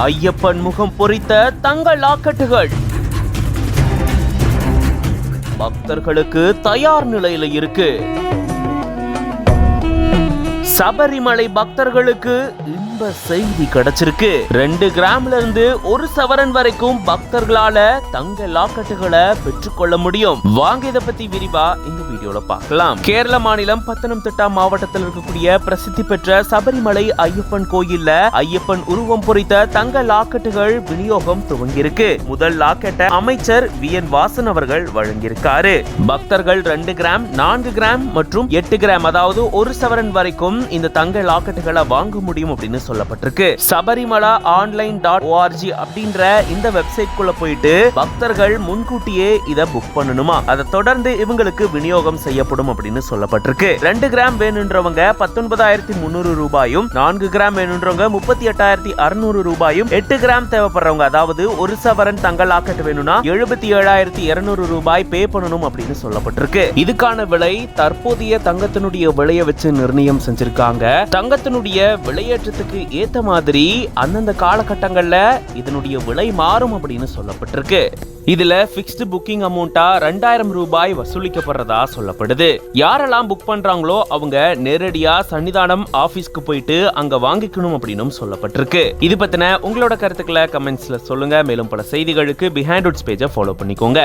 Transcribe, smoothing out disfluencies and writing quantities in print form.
ஐயப்பன் முகம் பொறித்த தங்க லாக்கெட்டுகள் பக்தர்களுக்கு தயார் நிலையில இருக்கு. சபரிமலை பக்தர்களுக்கு இன்ப செய்தி கிடைச்சிருக்கு. 2 கிராம்ல இருந்து 1 சவரன் வரைக்கும் பக்தர்களால தங்க லாக்கெட்டுகளை பெற்றுக்கொள்ள முடியும். வாங்க இத பத்தி விரிவா இந்த வீடியோல பார்க்கலாம். கேரள மாநிலம் பத்தனம்திட்டா மாவட்டத்தில் இருக்கக்கூடிய பிரசித்தி பெற்ற சபரிமலை ஐயப்பன் கோயில்ல ஐயப்பன் உருவம் பொறித்த தங்க லாக்கெட்டுகள் விநியோகம் துவங்கியிருக்கு. முதல் லாக்கெட்டை அமைச்சர் VN வாசன் அவர்கள் வழங்கியிருக்காரு. பக்தர்கள் 2 கிராம், 4 கிராம் மற்றும் 8 கிராம் அதாவது 1 சவரன் வரைக்கும் இந்த தங்க லாக்கெட்டுகளை வாங்க முடியும் அப்படின்னு சொல்லப்பட்டிருக்கு. சபரிமலா online.org அப்படின்ற இந்த வெப்சைட் குள்ள போயிட்டு பக்தர்கள் முன்கூட்டியே இத புக் பண்ணணுமா. அதை தொடர்ந்து இவங்களுக்கு விநியோகம் செய்யப்படும் அப்படின்னு சொல்லப்பட்டிருக்கு. 2 கிராம் வேணுன்றவங்க 19,300 ரூபாயும், 4 கிராம் வேணுன்றவங்க 38,600 ரூபாயும், 8 கிராம் தேவைப்படுறவங்க அதாவது 1 சவரன் தங்க லாக்கெட் வேணும்னா 77,200 ரூபாய் பே பண்ணணும் அப்படின்னு சொல்லப்பட்டிருக்கு. இதுக்கான விலை தற்போதைய தங்கத்தினுடைய விலையை வச்சு நிர்ணயம் செஞ்சிருக்காங்க. தங்கத்தினுடைய விலையேற்றத்துக்கு ஏத்த மாதிரி அந்தந்த காலகட்டங்கள்ல இதனுடைய விலை மாறும் அப்படின்னு சொல்லப்பட்டிருக்கு. இதுல பிக்ஸ்டு புக்கிங் அமௌண்டா 2000 ரூபாய் வசூலிக்கப்படுறதா சொல்லப்படுது. யாரெல்லாம் புக் பண்றாங்களோ அவங்க நேரடியா சன்னிதானம் ஆபீஸ்க்கு போயிட்டு அங்க வாங்கிக்கணும் அப்படின்னு சொல்லப்பட்டிருக்கு. இது பத்தின உங்களோட கருத்துக்களை கமெண்ட்ஸ்ல சொல்லுங்க. மேலும் பல செய்திகளுக்கு பிஹைண்ட் ரூட்ஸ் பேஜை ஃபாலோ பண்ணிக்கோங்க.